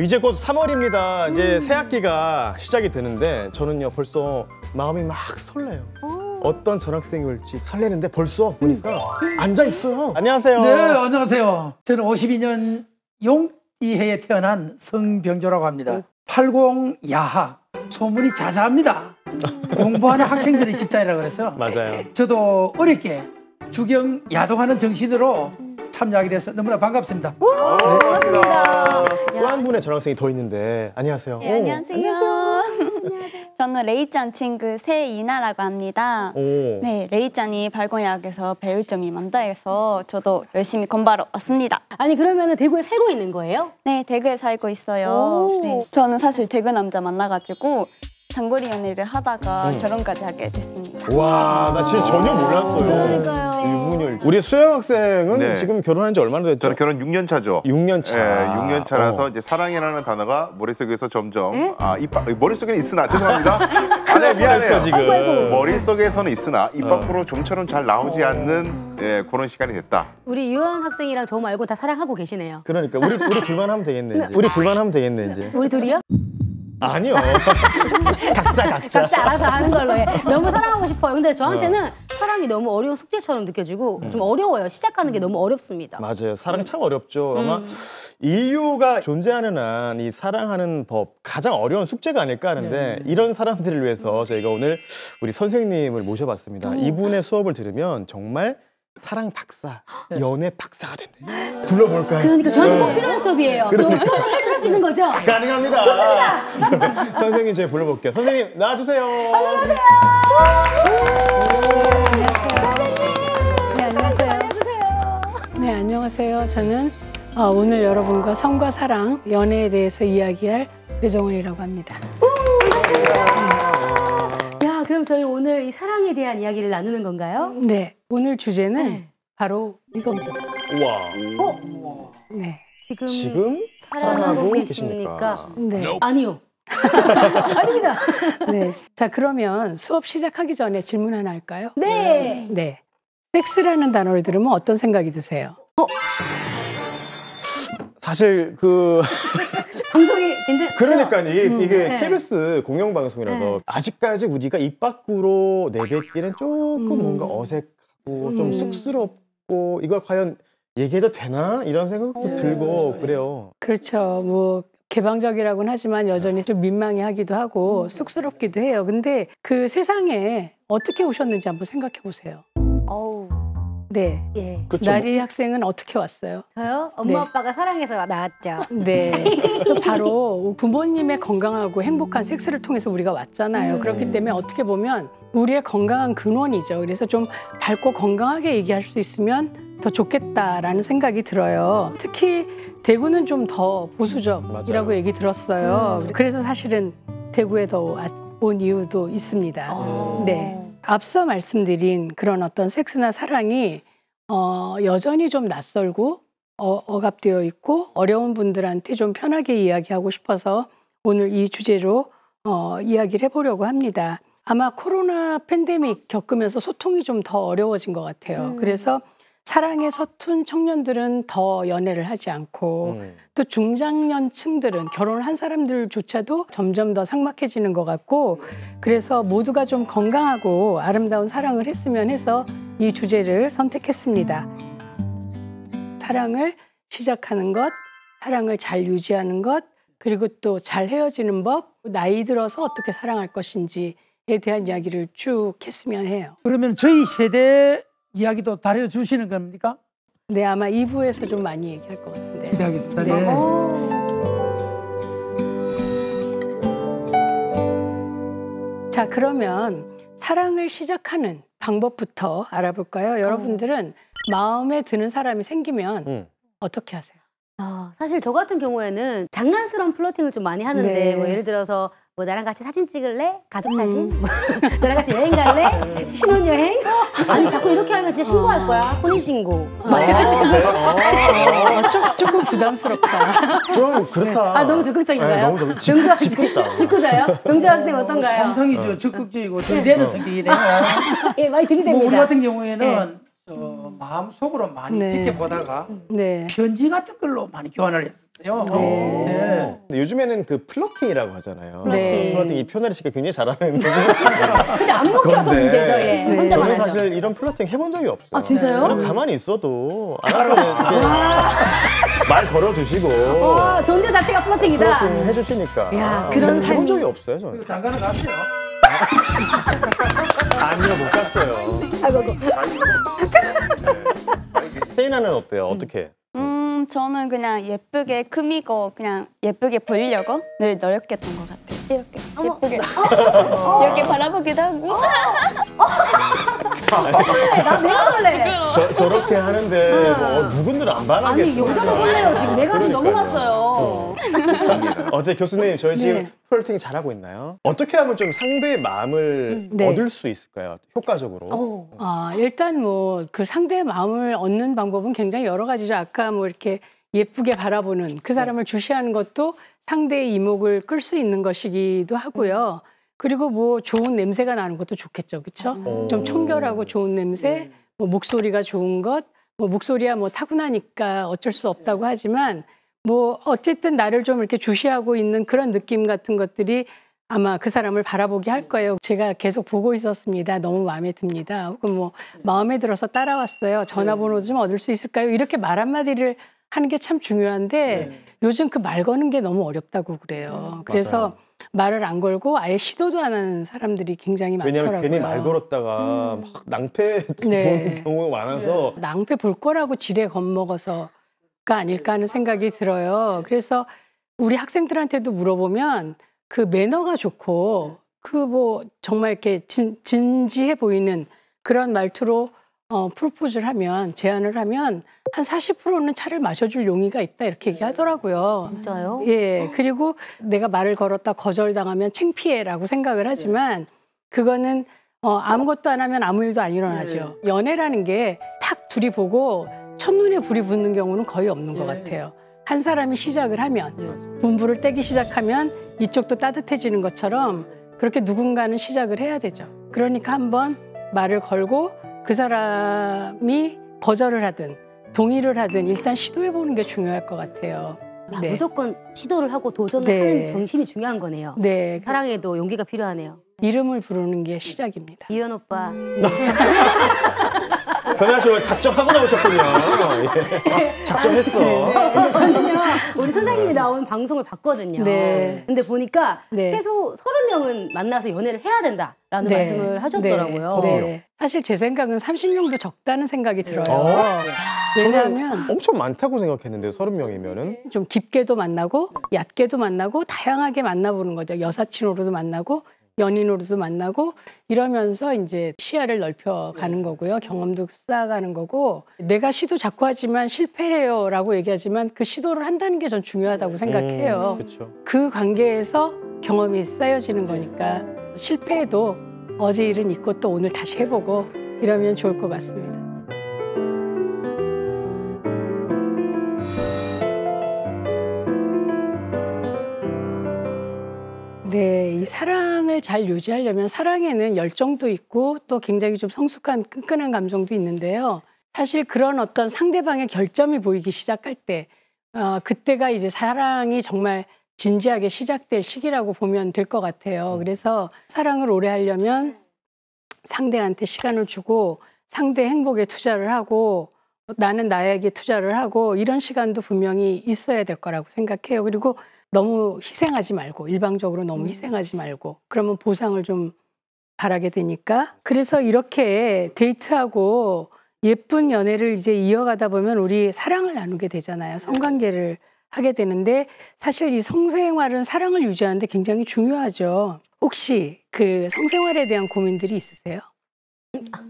이제 곧 3월입니다. 이제 새 학기가 시작이 되는데 저는요 벌써 마음이 막 설레요. 어떤 전학생이 올지 설레는데 벌써 보니까 앉아 있어요. 안녕하세요. 네, 안녕하세요. 저는 52년 용이해에 태어난 성병조라고 합니다. 80 야학 소문이 자자합니다. 공부하는 학생들의 집단이라고 그래서 맞아요. 저도 어렵게 주경 야동하는 정신으로 참여하게 돼서 너무나 반갑습니다. 반갑습니다. 또 한 분의 전학생이 더 있는데 안녕하세요. 네, 안녕하세요. 저는 레이짠 친구 세이나라고 합니다. 네, 레이짠이 발권약에서 배울 점이 많다 해서 저도 열심히 공부하러 왔습니다. 아니 그러면 대구에 살고 있는 거예요? 네, 대구에 살고 있어요. 네, 저는 사실 대구 남자 만나가지고 장거리 연애를 하다가 결혼까지 하게 됐습니다. 와, 나 진짜 전혀 몰랐어요. 그러니까요. 이분을. 우리 수영 학생은 네. 지금 결혼한 지 얼마나 됐죠? 저는 결혼 6년 차죠. 6년 차. 예, 6년 차라서 이제 사랑이라는 단어가 머릿속에서 점점 머릿속에는 있으나 죄송합니다. 아니 미안해요. 지금. 머릿속에서는 있으나 입 밖으로 좀처럼 잘 나오지 않는 그런 시간이 됐다. 우리 유한 학생이랑 저 말고 다 사랑하고 계시네요. 그러니까 우리 둘만 하면 되겠네 이제. 우리 둘만 하면 되겠네 이제. 우리 둘이요? 아니요. 각자. 각자 알아서 하는 걸로 해. 너무 사랑하고 싶어요. 근데 저한테는 사랑이 너무 어려운 숙제처럼 느껴지고 좀 어려워요. 시작하는 게 너무 어렵습니다. 맞아요. 사랑이 참 어렵죠. 아마 인류가 존재하는 한 이 사랑하는 법 가장 어려운 숙제가 아닐까 하는데 이런 사람들을 위해서 저희가 오늘 우리 선생님을 모셔봤습니다. 이분의 수업을 들으면 정말 사랑 박사, 연애 박사가 된대. 불러볼까요? 그러니까 저한테 꼭 필요한 수업이에요. 저 수업을 탈출할 수 있는 거죠? 가능합니다. 좋습니다. 선생님 저희 불러볼게요. 선생님 나와주세요. 안녕하세요. 네, 안녕하세요. 안녕하세요. 네, 안녕하세요. 저는 오늘 여러분과 성과 사랑, 연애에 대해서 이야기할 배정원이라고 합니다. 야, 그럼 저희 오늘 이 사랑에 대한 이야기를 나누는 건가요? 네, 오늘 주제는 바로 이겁니다. 우와. 네, 지금 사랑하고 계십니까? 네, 아니요. 아닙니다. 네. 자, 그러면 수업 시작하기 전에 질문 하나 할까요? 네. 네. 섹스라는 단어를 들으면 어떤 생각이 드세요? 사실 방송이 괜찮죠? 그러니까 이게 네. KBS 공영방송이라서 아직까지 우리가 입 밖으로 내뱉기는 조금 뭔가 어색하고 좀 쑥스럽고 이걸 과연 얘기해도 되나? 이런 생각도 들고 그래요. 그렇죠. 뭐 개방적이라고는 하지만 여전히 좀 민망해하기도 하고 쑥스럽기도 해요. 근데 그 세상에 어떻게 오셨는지 한번 생각해 보세요. 어우, 네. 예. 그쵸? 나리 학생은 어떻게 왔어요? 저요? 엄마 네. 아빠가 사랑해서 나왔죠. 네. 그 바로 부모님의 건강하고 행복한 섹스를 통해서 우리가 왔잖아요. 그렇기 때문에 어떻게 보면 우리의 건강한 근원이죠. 그래서 좀 밝고 건강하게 얘기할 수 있으면 더 좋겠다라는 생각이 들어요. 특히 대구는 좀 더 보수적이라고 맞아요. 얘기 들었어요. 그래서 사실은 대구에 더 온 이유도 있습니다. 네. 앞서 말씀드린 그런 어떤 섹스나 사랑이 여전히 좀 낯설고 억압되어 있고 어려운 분들한테 좀 편하게 이야기하고 싶어서 오늘 이 주제로 이야기를 해보려고 합니다. 아마 코로나 팬데믹 겪으면서 소통이 좀 더 어려워진 것 같아요. 그래서 사랑에 서툰 청년들은 더 연애를 하지 않고 또 중장년층들은 결혼을 한 사람들조차도 점점 더 삭막해지는 것 같고 그래서 모두가 좀 건강하고 아름다운 사랑을 했으면 해서 이 주제를 선택했습니다. 사랑을 시작하는 것, 사랑을 잘 유지하는 것, 그리고 또 잘 헤어지는 법, 나이 들어서 어떻게 사랑할 것인지에 대한 이야기를 쭉 했으면 해요. 그러면 저희 세대 이야기도 다뤄주시는 겁니까? 네, 아마 2부에서 좀 많이 얘기할 것 같은데. 기대하겠습니다. 네. 네. 자, 그러면 사랑을 시작하는 방법부터 알아볼까요? 여러분들은 마음에 드는 사람이 생기면 어떻게 하세요? 사실 저 같은 경우에는 장난스러운 플러팅을 좀 많이 하는데 네. 뭐 예를 들어서 뭐 나랑 같이 사진 찍을래? 가족 사진? 뭐 나랑 같이 여행 갈래? 신혼여행? 아니 자꾸 이렇게 하면 진짜 신고할 거야. 혼인신고. 막 이런 식으로. 조금 부담스럽다. 좀 그렇다. 너무 적극적인가요? 너무 명조 학생 짚었다. 직구자요? 명조 학생 어떤가요? 상당히 적극적이고 들이대는 성격이네요. 예, 많이 뭐 들이댑니다. 우리 같은 경우에는 마음속으로 많이 네. 지켜보다가 네. 편지 같은 걸로 많이 교환을 했었어요. 네. 네. 근데 요즘에는 그 플러팅이라고 하잖아요. 네. 플러팅 이 표현을 씨가 굉장히 잘하는. 근데 안 먹혀서 그런데 문제죠. 예. 네. 혼자만 저는 하죠. 사실 이런 플러팅 해본 적이 없어요. 아, 진짜요? 그냥 가만히 있어도 알아서 이렇게 말 걸어주시고 존재 자체가 플러팅이다. 플러팅 해주시니까. 야, 그런 해본 삶이- 적이 없어요, 저는. 그리고 장가는 갔어요. 아니요, 못 갔어요. 세이나는 어때요? 어떻게? 저는 그냥 예쁘게 크미고 그냥 예쁘게 보이려고 늘 노력했던 것 같아요. 이렇게 예쁘게 이렇게 바라보기도 하고. 내가 설레. 저렇게 하는데 뭐 누군들 안 반하겠어요. 아니, 여자가 설레요. 지금 내가 좀 그러니까요. 넘어갔어요. 어때 교수님 저희 지금 네. 플러팅 잘하고 있나요? 어떻게 하면 좀 상대의 마음을 네. 얻을 수 있을까요? 효과적으로. 일단 뭐 그 상대의 마음을 얻는 방법은 굉장히 여러 가지죠. 아까 뭐 이렇게 예쁘게 바라보는 그 사람을 주시하는 것도 상대의 이목을 끌 수 있는 것이기도 하고요. 그리고 뭐 좋은 냄새가 나는 것도 좋겠죠. 그렇죠? 좀 청결하고 좋은 냄새, 뭐 목소리가 좋은 것, 뭐 목소리야 뭐 타고나니까 어쩔 수 없다고 하지만 뭐 어쨌든 나를 좀 이렇게 주시하고 있는 그런 느낌 같은 것들이 아마 그 사람을 바라보게 할 거예요. 제가 계속 보고 있었습니다. 너무 마음에 듭니다. 혹은 뭐 마음에 들어서 따라왔어요. 전화번호 좀 얻을 수 있을까요? 이렇게 말 한마디를 하는 게 참 중요한데 요즘 그 말 거는 게 너무 어렵다고 그래요. 그래서 말을 안 걸고 아예 시도도 안 하는 사람들이 굉장히 많더라고요. 왜냐면 괜히 말 걸었다가 막 낭패 네. 보는 경우가 많아서 낭패 볼 거라고 지레 겁먹어서가 아닐까 하는 생각이 들어요. 그래서 우리 학생들한테도 물어보면 그 매너가 좋고 그 뭐 정말 이렇게 진지해 보이는 그런 말투로 프로포즈를 하면 제안을 하면 한 40%는 차를 마셔줄 용의가 있다 이렇게 얘기하더라고요. 진짜요? 예. 그리고 내가 말을 걸었다 거절당하면 창피해라고 생각을 하지만 그거는 아무것도 안 하면 아무 일도 안 일어나죠. 연애라는 게 탁 둘이 보고 첫눈에 불이 붙는 경우는 거의 없는 것 같아요. 한 사람이 시작을 하면 분부를 떼기 시작하면 이쪽도 따뜻해지는 것처럼 그렇게 누군가는 시작을 해야 되죠. 그러니까 한번 말을 걸고 그 사람이 거절을 하든 동의를 하든 일단 시도해보는 게 중요할 것 같아요. 야, 네. 무조건 시도를 하고 도전을 네. 하는 정신이 중요한 거네요. 네. 사랑에도 용기가 필요하네요. 이름을 부르는 게 시작입니다. 이현 오빠. 변현 씨가 작정하고 나오셨군요. 예. 작정했어. 근데 저는요, 우리 선생님이 나온 방송을 봤거든요. 네. 근데 보니까 네. 최소 30명은 만나서 연애를 해야 된다라는 네. 말씀을 하셨더라고요. 네. 사실 제 생각은 30명도 적다는 생각이 들어요. 어? 왜냐하면 엄청 많다고 생각했는데 30명이면은 좀 깊게도 만나고 얕게도 만나고 다양하게 만나보는 거죠. 여사친으로도 만나고 연인으로도 만나고 이러면서 이제 시야를 넓혀가는 거고요. 경험도 쌓아가는 거고 내가 시도 자꾸 하지만 실패해요라고 얘기하지만 그 시도를 한다는 게 전 중요하다고 생각해요. 그렇죠. 그 관계에서 경험이 쌓여지는 거니까 실패해도 어제 일은 잊고 또 오늘 다시 해보고 이러면 좋을 것 같습니다. 네, 이 사랑을 잘 유지하려면 사랑에는 열정도 있고 또 굉장히 좀 성숙한 끈끈한 감정도 있는데요. 사실 그런 어떤 상대방의 결점이 보이기 시작할 때 그때가 이제 사랑이 정말 진지하게 시작될 시기라고 보면 될 것 같아요. 그래서 사랑을 오래 하려면 상대한테 시간을 주고 상대 행복에 투자를 하고 나는 나에게 투자를 하고 이런 시간도 분명히 있어야 될 거라고 생각해요. 그리고 너무 희생하지 말고 일방적으로 너무 희생하지 말고 그러면 보상을 좀 바라게 되니까 그래서 이렇게 데이트하고 예쁜 연애를 이제 이어가다 보면 우리 사랑을 나누게 되잖아요. 성관계를 하게 되는데 사실 이 성생활은 사랑을 유지하는데 굉장히 중요하죠. 혹시 그 성생활에 대한 고민들이 있으세요?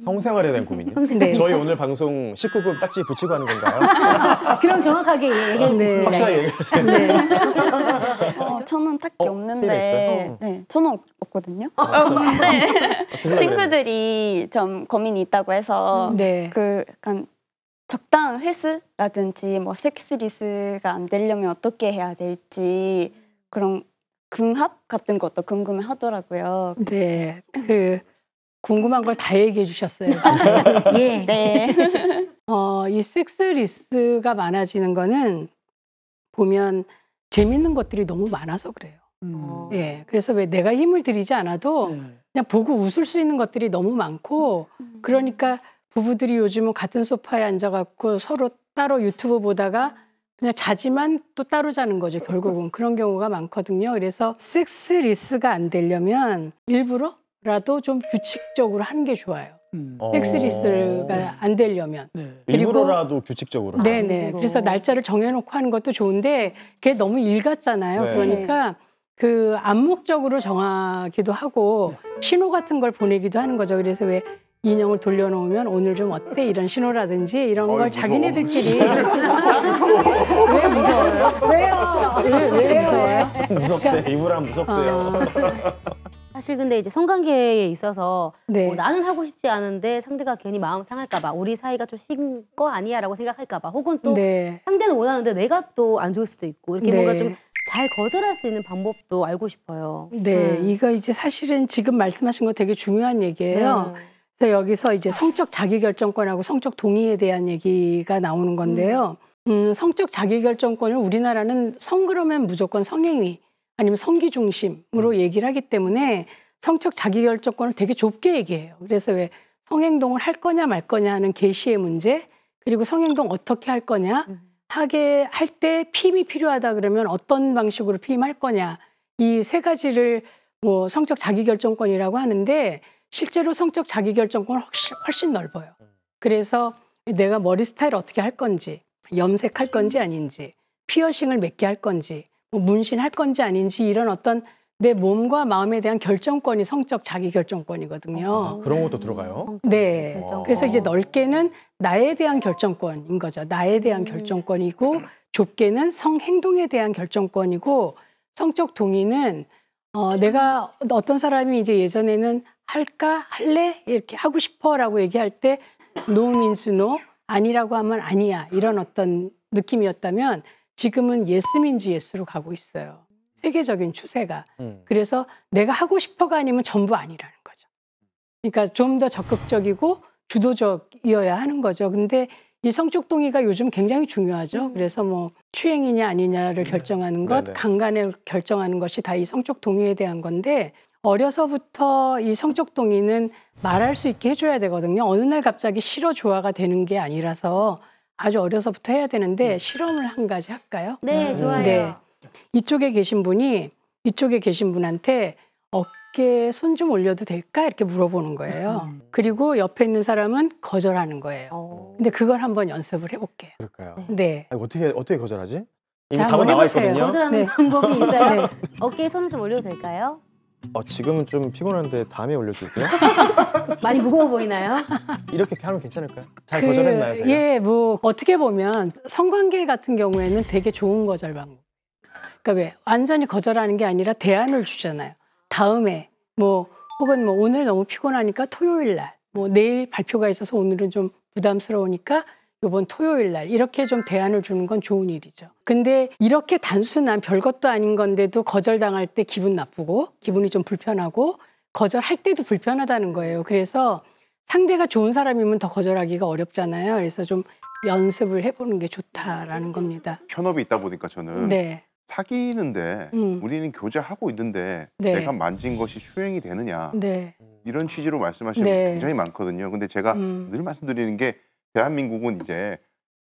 성생활에 대한 고민이요? 네. 저희 오늘 방송 19금 딱지 붙이고 하는 건가요? 그럼 정확하게 얘기할 수 네. 있습니다. 확실하게 얘기하세요. 네. 저는 딱히 세이나 없는데, 있어요? 네, 저는 없거든요. 들려야 친구들이 좀 고민이 있다고 해서 네. 그 약간 적당한 횟수라든지 뭐 섹스리스가 안 되려면 어떻게 해야 될지 그런 궁합 같은 것도 궁금해 하더라고요. 네. 그 궁금한 걸 다 얘기해 주셨어요. 예. 네. 이 섹스리스가 많아지는 거는 보면 재밌는 것들이 너무 많아서 그래요. 예, 그래서 왜 내가 힘을 들이지 않아도 그냥 보고 웃을 수 있는 것들이 너무 많고, 그러니까 부부들이 요즘은 같은 소파에 앉아갖고 서로 따로 유튜브 보다가 그냥 자지만 또 따로 자는 거죠. 결국은 그런 경우가 많거든요. 그래서 섹스리스가 안 되려면 일부러라도 좀 규칙적으로 하는 게 좋아요. 섹스리스가 안 되려면. 네. 일부러라도 규칙적으로. 네네. 그래서 날짜를 정해놓고 하는 것도 좋은데 그게 너무 일 같잖아요. 네. 그러니까 그 암묵적으로 정하기도 하고 신호 같은 걸 보내기도 하는 거죠. 그래서 왜 인형을 돌려놓으면 오늘 좀 어때? 이런 신호라든지 이런 걸 무서워. 자기네들끼리. 왜 무서워요? 왜요? 왜 무서워요? 무섭대. 이불안 무섭대요. 사실 근데 이제 성관계에 있어서 네. 나는 하고 싶지 않은데 상대가 괜히 마음 상할까봐, 우리 사이가 좀 식 거 아니야라고 생각할까봐, 혹은 또 네. 상대는 원하는데 내가 또 안 좋을 수도 있고, 이렇게 네. 뭔가 좀 잘 거절할 수 있는 방법도 알고 싶어요. 네. 이거 이제 사실은 지금 말씀하신 거 되게 중요한 얘기예요. 네. 그래서 여기서 이제 성적 자기결정권하고 성적 동의에 대한 얘기가 나오는 건데요. 성적 자기결정권을 우리나라는 성 그러면 무조건 성행위 아니면 성기 중심으로 얘기를 하기 때문에 성적 자기결정권을 되게 좁게 얘기해요. 그래서 왜 성행동을 할 거냐 말 거냐 하는 계시의 문제, 그리고 성행동 어떻게 할 거냐, 하게 할 때 피임이 필요하다 그러면 어떤 방식으로 피임할 거냐, 이 세 가지를 뭐 성적 자기결정권이라고 하는데, 실제로 성적 자기결정권은 훨씬 넓어요. 그래서 내가 머리 스타일 어떻게 할 건지, 염색할 건지 아닌지, 피어싱을 몇 개 할 건지, 뭐 문신할 건지 아닌지, 이런 어떤 내 몸과 마음에 대한 결정권이 성적 자기결정권이거든요. 그런 것도 들어가요? 네. 결정권. 그래서 이제 넓게는 나에 대한 결정권인 거죠. 나에 대한 결정권이고, 좁게는 성행동에 대한 결정권이고, 성적 동의는 내가 어떤 사람이 이제 예전에는 할까? 할래? 이렇게 하고 싶어 라고 얘기할 때 no means no, 아니라고 하면 아니야, 이런 어떤 느낌이었다면 지금은 yes means yes로 가고 있어요. 세계적인 추세가. 그래서 내가 하고 싶어가 아니면 전부 아니라는 거죠. 그러니까 좀 더 적극적이고 주도적이어야 하는 거죠. 근데 이 성적 동의가 요즘 굉장히 중요하죠. 그래서 뭐 추행이냐 아니냐를 결정하는 것, 네네. 강간을 결정하는 것이 다 이 성적 동의에 대한 건데, 어려서부터 이 성적 동의는 말할 수 있게 해줘야 되거든요. 어느 날 갑자기 싫어 좋아가 되는 게 아니라서 아주 어려서부터 해야 되는데, 실험을 한 가지 할까요? 네, 좋아요. 네. 이쪽에 계신 분이 이쪽에 계신 분한테 어깨에 손 좀 올려도 될까? 이렇게 물어보는 거예요. 그리고 옆에 있는 사람은 거절하는 거예요. 근데 그걸 한번 연습을 해볼게요. 그럴까요? 네. 아니, 어떻게 거절하지? 이미 자, 답은 한번 나와 해보세요. 있거든요. 거절하는 네. 방법이 있어요. 네. 어깨에 손을 좀 올려도 될까요? 지금은 좀 피곤한데 다음에 올려줄게요. 많이 무거워 보이나요? 이렇게 하면 괜찮을까요? 잘 거절했나요, 제가? 예, 뭐 어떻게 보면 성관계 같은 경우에는 되게 좋은 거절 방법. 그러니까 왜 완전히 거절하는 게 아니라 대안을 주잖아요. 다음에 뭐 혹은 뭐 오늘 너무 피곤하니까 토요일 날, 뭐 내일 발표가 있어서 오늘은 좀 부담스러우니까 이번 토요일 날, 이렇게 좀 대안을 주는 건 좋은 일이죠. 근데 이렇게 단순한 별것도 아닌 건데도 거절당할 때 기분 나쁘고 기분이 좀 불편하고 거절할 때도 불편하다는 거예요. 그래서 상대가 좋은 사람이면 더 거절하기가 어렵잖아요. 그래서 좀 연습을 해보는 게 좋다라는 겁니다. 현업이 있다 보니까 저는 네. 사귀는데 음. 교제하고 있는데 네. 내가 만진 것이 수행이 되느냐, 네. 이런 취지로 말씀하시는 네. 분 굉장히 많거든요. 근데 제가 늘 말씀드리는 게, 대한민국은 이제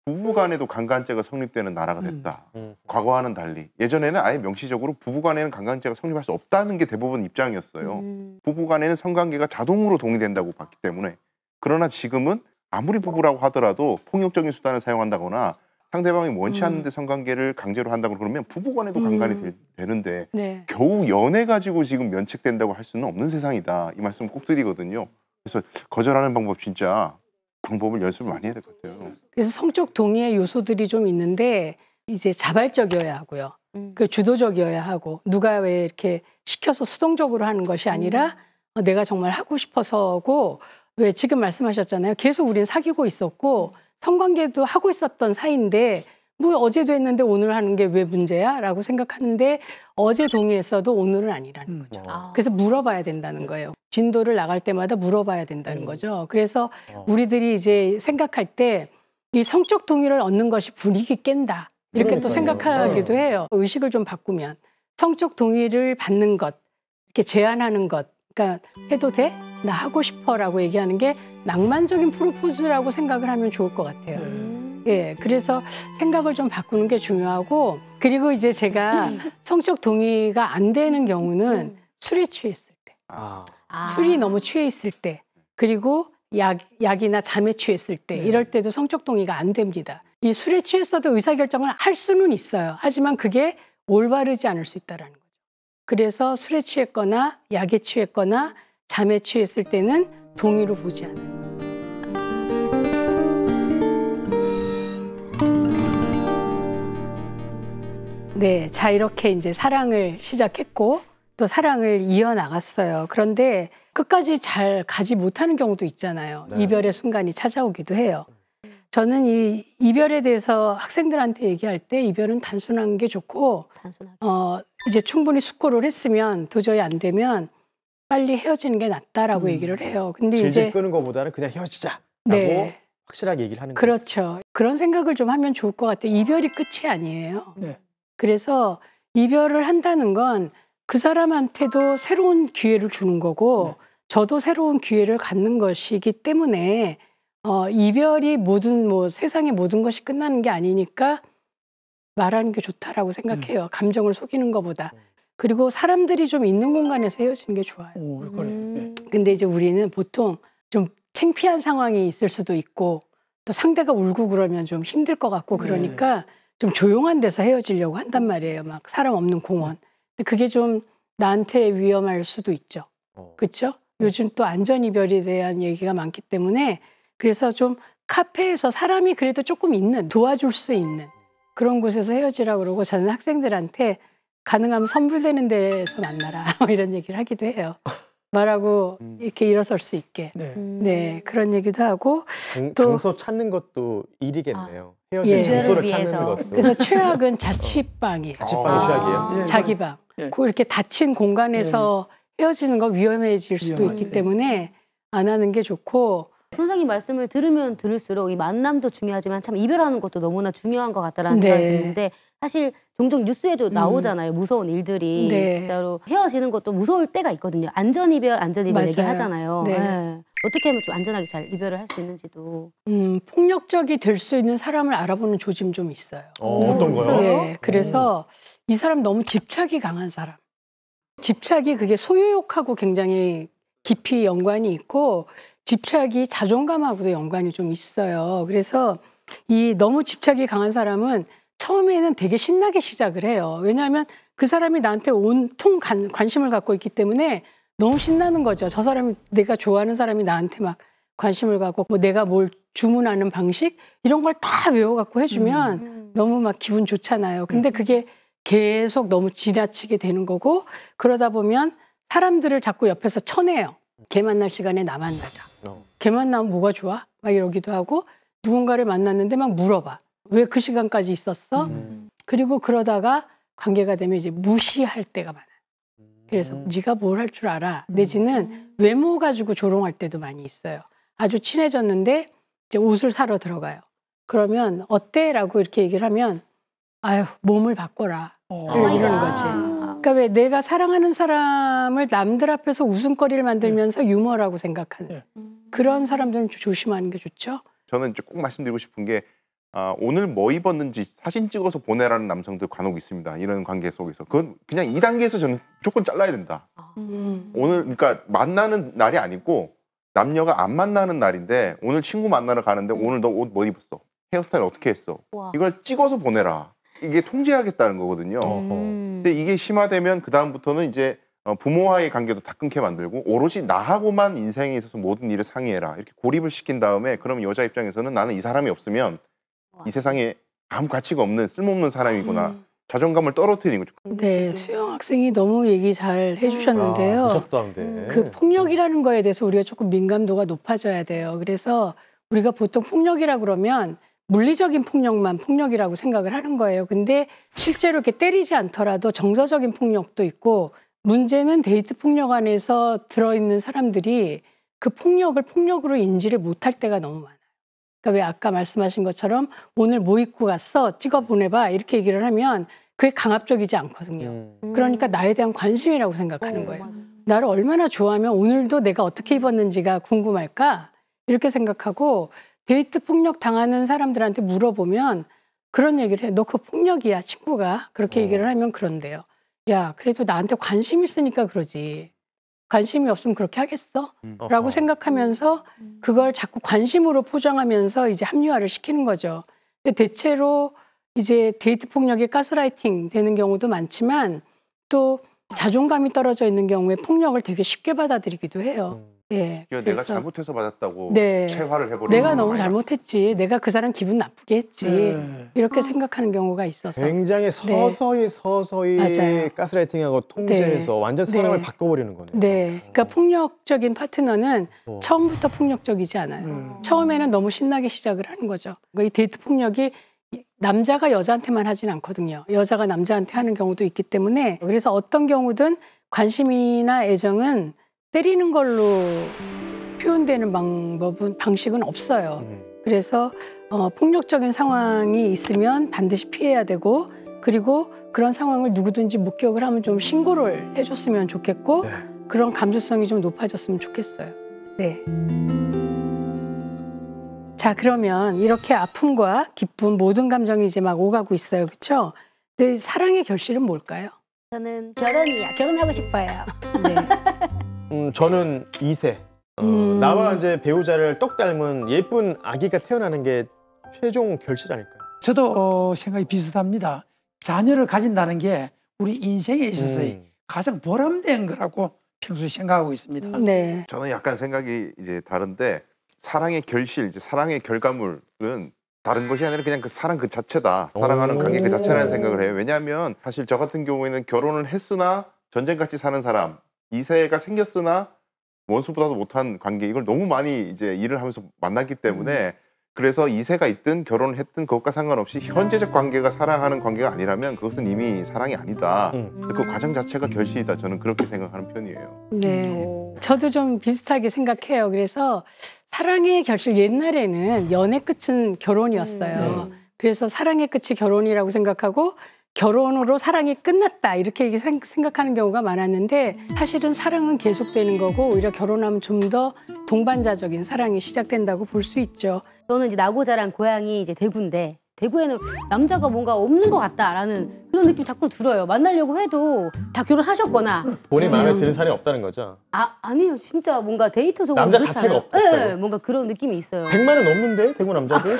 부부간에도 강간죄가 성립되는 나라가 됐다. 과거와는 달리 예전에는 아예 명시적으로 부부간에는 강간죄가 성립할 수 없다는 게 대부분 입장이었어요. 부부간에는 성관계가 자동으로 동의된다고 봤기 때문에. 그러나 지금은 아무리 부부라고 하더라도 폭력적인 수단을 사용한다거나 상대방이 원치 않는데 성관계를 강제로 한다고 그러면 부부간에도 강간이 되는데, 네. 겨우 연애 가지고 지금 면책된다고 할 수는 없는 세상이다. 이 말씀 꼭 드리거든요. 그래서 거절하는 방법, 진짜 방법을 연습을 많이 해야 될 것 같아요. 그래서 성적 동의의 요소들이 좀 있는데, 이제 자발적이어야 하고요. 그 주도적이어야 하고, 누가 왜 이렇게 시켜서 수동적으로 하는 것이 아니라 내가 정말 하고 싶어서고, 왜 지금 말씀하셨잖아요. 계속 우린 사귀고 있었고 성관계도 하고 있었던 사이인데 뭐 어제도 했는데 오늘 하는 게 왜 문제야? 라고 생각하는데, 어제 동의했어도 오늘은 아니라는 거죠. 그래서 물어봐야 된다는 거예요. 진도를 나갈 때마다 물어봐야 된다는 거죠. 그래서 우리들이 이제 생각할 때 이 성적 동의를 얻는 것이 분위기 깬다. 이렇게 또 그러니까요. 생각하기도 해요. 의식을 좀 바꾸면 성적 동의를 받는 것, 이렇게 제안하는 것, 그러니까 해도 돼? 나 하고 싶어라고 얘기하는 게 낭만적인 프로포즈라고 생각을 하면 좋을 것 같아요. 예, 그래서 생각을 좀 바꾸는 게 중요하고, 그리고 이제 제가 성적 동의가 안 되는 경우는 술에 취했을 때, 아. 술이 너무 취해 있을 때, 그리고 약이나 잠에 취했을 때, 이럴 때도 성적 동의가 안 됩니다. 이 술에 취했어도 의사결정을 할 수는 있어요. 하지만 그게 올바르지 않을 수 있다는 거죠. 그래서 술에 취했거나 약에 취했거나 잠에 취했을 때는 동의로 보지 않아요. 네, 자 이렇게 이제 사랑을 시작했고 또 사랑을 이어나갔어요. 그런데 끝까지 잘 가지 못하는 경우도 있잖아요. 네. 이별의 순간이 찾아오기도 해요. 저는 이 이별에 대해서 학생들한테 얘기할 때 이별은 단순한 게 좋고 단순하게. 이제 충분히 숙고를 했으면 도저히 안 되면 빨리 헤어지는 게 낫다라고 얘기를 해요. 근데 질질 이제 끄는 것보다는 그냥 헤어지자라고 네. 확실하게 얘기를 하는 거예요. 그렇죠. 그런 생각을 좀 하면 좋을 것 같아요. 이별이 끝이 아니에요. 네. 그래서 이별을 한다는 건 그 사람한테도 새로운 기회를 주는 거고 저도 새로운 기회를 갖는 것이기 때문에 이별이 모든 세상의 모든 것이 끝나는 게 아니니까 말하는 게 좋다라고 생각해요. 감정을 속이는 것보다. 그리고 사람들이 좀 있는 공간에서 헤어지는 게 좋아요. 오, 그래. 네. 근데 이제 우리는 보통 좀 창피한 상황이 있을 수도 있고 또 상대가 울고 그러면 좀 힘들 것 같고 그러니까 좀 조용한 데서 헤어지려고 한단 말이에요. 막 사람 없는 공원. 근데 그게 좀 나한테 위험할 수도 있죠. 그렇죠? 요즘 또 안전이별에 대한 얘기가 많기 때문에 그래서 좀 카페에서 사람이 그래도 조금 있는 도와줄 수 있는 그런 곳에서 헤어지라고 그러고 저는 학생들한테 가능하면 선불되는 데서 만나라 이런 얘기를 하기도 해요. 말하고 이렇게 일어설 수 있게. 네. 네, 그런 얘기도 하고 또- 장소 찾는 것도 일이겠네요. 헤어질 예. 장소를 이별을 찾는 위해서. 것도. 그래서 최악은 자취방이에요. 자취방이 최악이에요. 예, 자기방. 예. 그 이렇게 닫힌 공간에서 헤어지는 거 위험해질 수도 있기 위험하죠. 때문에 안 하는 게 좋고 선생님 말씀을 들으면 들을수록 이 만남도 중요하지만 참 이별하는 것도 너무나 중요한 것 같다라는 네. 생각이 드는데 사실 종종 뉴스에도 나오잖아요. 무서운 일들이. 네. 진짜로 헤어지는 것도 무서울 때가 있거든요. 안전이별 맞아요. 얘기하잖아요. 네. 네. 어떻게 하면 좀 안전하게 잘 이별을 할 수 있는지도. 폭력적이 될 수 있는 사람을 알아보는 조짐 좀 있어요. 어떤 거요? 예, 그래서 이 사람 너무 집착이 강한 사람. 집착이 그게 소유욕하고 굉장히 깊이 연관이 있고 집착이 자존감하고도 연관이 좀 있어요. 그래서 이 너무 집착이 강한 사람은 처음에는 되게 신나게 시작을 해요. 왜냐하면 그 사람이 나한테 온통 관심을 갖고 있기 때문에 너무 신나는 거죠. 저 사람이 내가 좋아하는 사람이 나한테 막 관심을 갖고 내가 뭘 주문하는 방식 이런 걸 다 외워갖고 해주면 너무 막 기분 좋잖아요. 근데 그게 계속 너무 지나치게 되는 거고 그러다 보면 사람들을 자꾸 옆에서 쳐내요. 걔 만날 시간에 나 만나자. 걔 만나면 뭐가 좋아? 막 이러기도 하고 누군가를 만났는데 막 물어봐. 왜 그 시간까지 있었어? 그리고 그러다가 관계가 되면 이제 무시할 때가 많아요. 그래서 네가 뭘 할 줄 알아. 내지는 외모 가지고 조롱할 때도 많이 있어요. 아주 친해졌는데 이제 옷을 사러 들어가요. 그러면 어때? 라고 이렇게 얘기를 하면 아유 몸을 바꿔라. 이러는 거지. 그러니까 왜 내가 사랑하는 사람을 남들 앞에서 웃음거리를 만들면서 유머라고 생각하는 그런 사람들은 좀 조심하는 게 좋죠. 저는 이제 꼭 말씀드리고 싶은 게 오늘 뭐 입었는지 사진 찍어서 보내라는 남성들 간혹 있습니다. 이런 관계 속에서. 그건 그냥 2단계에서 저는 무조건 잘라야 된다. 오늘 그러니까 만나는 날이 아니고 남녀가 안 만나는 날인데 오늘 친구 만나러 가는데 오늘 너 옷 뭐 입었어? 헤어스타일 어떻게 했어? 와. 이걸 찍어서 보내라. 이게 통제하겠다는 거거든요. 근데 이게 심화되면 그 다음부터는 이제 부모와의 관계도 다 끊게 만들고 오로지 나하고만 인생에 있어서 모든 일을 상의해라. 이렇게 고립을 시킨 다음에 그러면 여자 입장에서는 나는 이 사람이 없으면 이 세상에 아무 가치가 없는 쓸모없는 사람이구나. 자존감을 떨어뜨리는 거죠. 네, 수영 학생이 너무 얘기 잘 해주셨는데요. 무섭다 근데. 그 폭력이라는 거에 대해서 우리가 조금 민감도가 높아져야 돼요. 그래서 우리가 보통 폭력이라 그러면 물리적인 폭력만 폭력이라고 생각을 하는 거예요. 근데 실제로 이렇게 때리지 않더라도 정서적인 폭력도 있고 문제는 데이트 폭력 안에서 들어있는 사람들이 그 폭력을 폭력으로 인지를 못할 때가 너무 많아요. 그러니까 왜 아까 말씀하신 것처럼 오늘 뭐 입고 갔어? 찍어 보내봐. 이렇게 얘기를 하면 그게 강압적이지 않거든요. 그러니까 나에 대한 관심이라고 생각하는 거예요. 나를 얼마나 좋아하면 오늘도 내가 어떻게 입었는지가 궁금할까? 이렇게 생각하고 데이트 폭력 당하는 사람들한테 물어보면 그런 얘기를 해. 너 그 폭력이야, 친구가. 그렇게 얘기를 하면 그런데요. 야, 그래도 나한테 관심 있으니까 그러지. 관심이 없으면 그렇게 하겠어? 라고 생각하면서 그걸 자꾸 관심으로 포장하면서 이제 합리화를 시키는 거죠. 근데 대체로 이제 데이트 폭력이 가스라이팅 되는 경우도 많지만 또 자존감이 떨어져 있는 경우에 폭력을 되게 쉽게 받아들이기도 해요. 네, 내가 잘못해서 받았다고 네, 체화를 해버리는 내가 너무 잘못했지. 내가 그 사람 기분 나쁘게 했지. 네. 이렇게 생각하는 경우가 있어서. 굉장히 서서히 맞아요. 가스라이팅하고 통제해서 완전 사람을 네. 바꿔버리는 거네요. 네, 그러니까 폭력적인 파트너는 처음부터 폭력적이지 않아요. 처음에는 너무 신나게 시작을 하는 거죠. 그러니까 이 데이트 폭력이 남자가 여자한테만 하진 않거든요. 여자가 남자한테 하는 경우도 있기 때문에 그래서 어떤 경우든 관심이나 애정은 때리는 걸로 표현되는 방식은 없어요. 그래서 폭력적인 상황이 있으면 반드시 피해야 되고 그리고 그런 상황을 누구든지 목격을 하면 좀 신고를 해줬으면 좋겠고 네. 그런 감수성이 좀 높아졌으면 좋겠어요. 네. 자, 그러면 이렇게 아픔과 기쁨 모든 감정이 이제 막 오가고 있어요. 그렇죠? 근데 사랑의 결실은 뭘까요? 저는 결혼이야. 결혼하고 싶어요. 네. 저는 2세. 나와 이제 배우자를 떡 닮은 예쁜 아기가 태어나는 게 최종 결실 아닐까요? 저도 생각이 비슷합니다. 자녀를 가진다는 게 우리 인생에 있어서 가장 보람된 거라고 평소에 생각하고 있습니다. 네. 저는 약간 생각이 이제 다른데 사랑의 결실, 이제 사랑의 결과물은 다른 것이 아니라 그냥 그 사랑 그 자체다. 사랑하는 관계 그 자체라는 생각을 해요. 왜냐하면 사실 저 같은 경우에는 결혼을 했으나 전쟁같이 사는 사람, 2세가 생겼으나 원수보다도 못한 관계 이걸 너무 많이 이제 일을 하면서 만났기 때문에 그래서 2세가 있든 결혼을 했든 그것과 상관없이 현재적 관계가 사랑하는 관계가 아니라면 그것은 이미 사랑이 아니다. 그 과정 자체가 결실이다. 저는 그렇게 생각하는 편이에요. 네. 저도 좀 비슷하게 생각해요. 그래서 사랑의 결실 옛날에는 연애 끝은 결혼이었어요. 그래서 사랑의 끝이 결혼이라고 생각하고 결혼으로 사랑이 끝났다 이렇게 생각하는 경우가 많았는데 사실은 사랑은 계속되는 거고 오히려 결혼하면 좀 더 동반자적인 사랑이 시작된다고 볼 수 있죠. 저는 이제 나고 자란 고향이 이제 대구인데 대구에는 남자가 뭔가 없는 것 같다라는 그런 느낌 자꾸 들어요. 만나려고 해도 다 결혼하셨거나. 본인 마음에 드는 사람이 없다는 거죠? 아니요. 진짜 뭔가 데이터적으로 남자 그렇지 자체가 않아요? 없다고? 네, 뭔가 그런 느낌이 있어요. 100만은 넘는데 대구 남자들?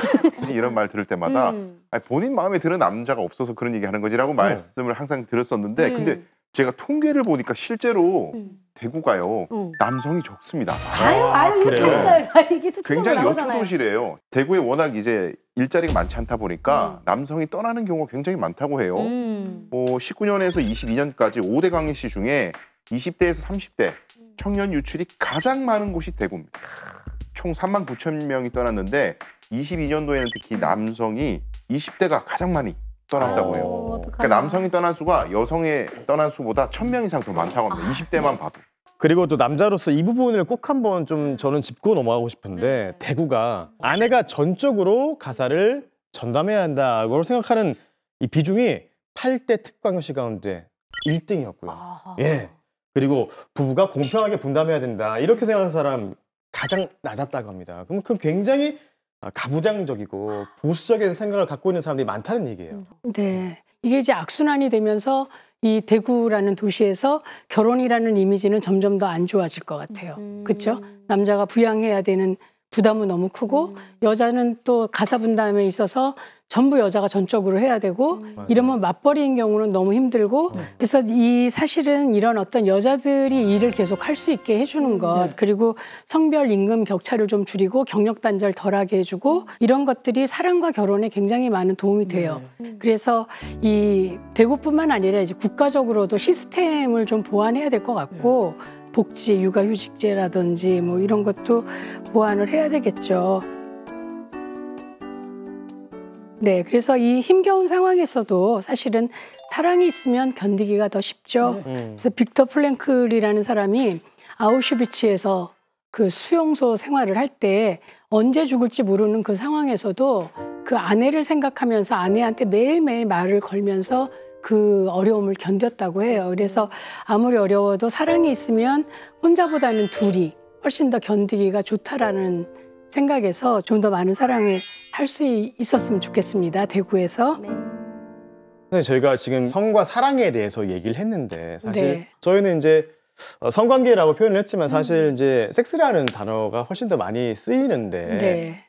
이런 말 들을 때마다 아니, 본인 마음에 드는 남자가 없어서 그런 얘기 하는 거지라고 말씀을 항상 드렸었는데 근데 제가 통계를 보니까 실제로 대구가요 남성이 적습니다. 아유 이렇게 그래요? 하니까 이게 수치적으로 굉장히 나오잖아요. 여초도시래요. 대구에 워낙 이제 일자리가 많지 않다 보니까 남성이 떠나는 경우가 굉장히 많다고 해요. 19년에서 22년까지 5대 강의시 중에 20대에서 30대 청년 유출이 가장 많은 곳이 대구입니다. 총 3만 9천 명이 떠났는데 22년도에는 특히 남성이 20대가 가장 많이 떠났다고 해요. 그러니까 남성이 떠난 수가 여성의 떠난 수보다 1000명 이상 더 많다고 합니다. 20대만 봐도. 그리고 또 남자로서 이 부분을 꼭 한번 좀 저는 짚고 넘어가고 싶은데 대구가 아내가 전적으로 가사를 전담해야 한다고 생각하는 이 비중이 8대 특광시 가운데 1등이었고요. 예. 그리고 부부가 공평하게 분담해야 된다 이렇게 생각하는 사람 가장 낮았다고 합니다. 그럼 굉장히 가부장적이고 보수적인 생각을 갖고 있는 사람들이 많다는 얘기예요. 네. 이게 이제 악순환이 되면서 이 대구라는 도시에서 결혼이라는 이미지는 점점 더 안 좋아질 것 같아요. 그렇죠? 남자가 부양해야 되는 부담은 너무 크고 여자는 또 가사 분담에 있어서 전부 여자가 전적으로 해야 되고 이러면 맞벌이인 경우는 너무 힘들고 그래서 이 사실은 이런 어떤 여자들이 일을 계속 할 수 있게 해주는 것 그리고 성별 임금 격차를 좀 줄이고 경력 단절 덜하게 해주고 이런 것들이 사랑과 결혼에 굉장히 많은 도움이 돼요. 그래서 이 대구뿐만 아니라 이제 국가적으로도 시스템을 좀 보완해야 될 것 같고 복지, 육아휴직제라든지 뭐 이런 것도 보완을 해야 되겠죠. 네, 그래서 이 힘겨운 상황에서도 사실은 사랑이 있으면 견디기가 더 쉽죠. 그래서 빅터 플랭클이라는 사람이 아우슈비츠에서 그 수용소 생활을 할 때 언제 죽을지 모르는 그 상황에서도 그 아내를 생각하면서 아내한테 매일매일 말을 걸면서 그 어려움을 견뎠다고 해요. 그래서 아무리 어려워도 사랑이 있으면 혼자보다는 둘이 훨씬 더 견디기가 좋다라는 생각에서 좀 더 많은 사랑을 할 수 있었으면 좋겠습니다. 대구에서. 네, 저희가 지금 성과 사랑에 대해서 얘기를 했는데 사실 네. 저희는 이제 성관계라고 표현을 했지만 사실 이제 섹스라는 단어가 훨씬 더 많이 쓰이는데 네.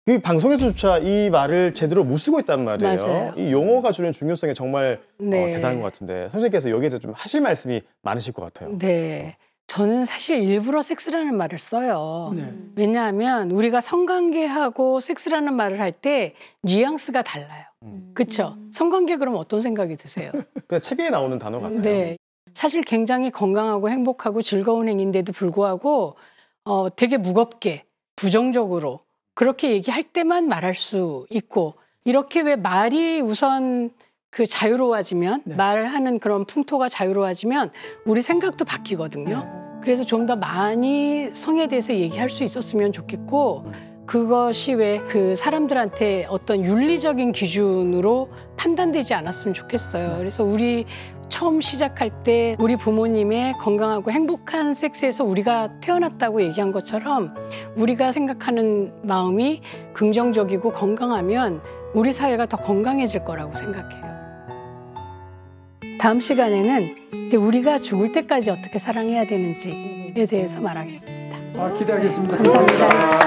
이 방송에서조차 이 말을 제대로 못 쓰고 있단 말이에요. 맞아요. 이 용어가 주는 중요성이 정말 네. 대단한 것 같은데 선생님께서 여기에 대해서 좀 하실 말씀이 많으실 것 같아요. 네. 저는 사실 일부러 섹스라는 말을 써요. 네. 왜냐하면 우리가 성관계하고 섹스라는 말을 할 때 뉘앙스가 달라요. 그렇죠? 성관계 그럼 어떤 생각이 드세요? 그냥 책에 나오는 단어 같아요. 네. 사실 굉장히 건강하고 행복하고 즐거운 행위인데도 불구하고 되게 무겁게 부정적으로 그렇게 얘기할 때만 말할 수 있고 이렇게 왜 말이 우선 그 자유로워지면 네. 말하는 그런 풍토가 자유로워지면 우리 생각도 바뀌거든요. 그래서 좀 더 많이 성에 대해서 얘기할 수 있었으면 좋겠고 그것이 왜 그 사람들한테 어떤 윤리적인 기준으로 판단되지 않았으면 좋겠어요. 그래서 우리 처음 시작할 때 우리 부모님의 건강하고 행복한 섹스에서 우리가 태어났다고 얘기한 것처럼 우리가 생각하는 마음이 긍정적이고 건강하면 우리 사회가 더 건강해질 거라고 생각해요. 다음 시간에는 이제 우리가 죽을 때까지 어떻게 사랑해야 되는지에 대해서 말하겠습니다. 기대하겠습니다. 감사합니다.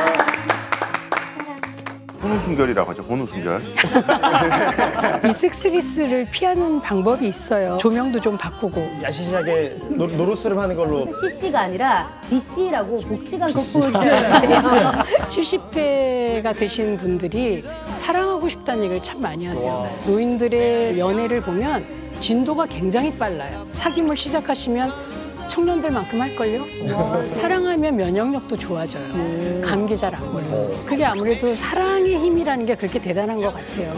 혼우순결이라고 하죠. 혼우순결. 이 섹스리스를 피하는 방법이 있어요. 조명도 좀 바꾸고. 야시시하게 노릇스름 하는 걸로 CC가 아니라 BC라고 복지관 겉보이는데요. 70대가 되신 분들이 사랑하고 싶다는 얘기를 참 많이 하세요. 노인들의 연애를 보면 진도가 굉장히 빨라요. 사귐을 시작하시면 청년들만큼 할걸요? 사랑하면 면역력도 좋아져요. 감기 잘 안 걸려요. 그게 아무래도 사랑의 힘이라는 게 그렇게 대단한 것 같아요.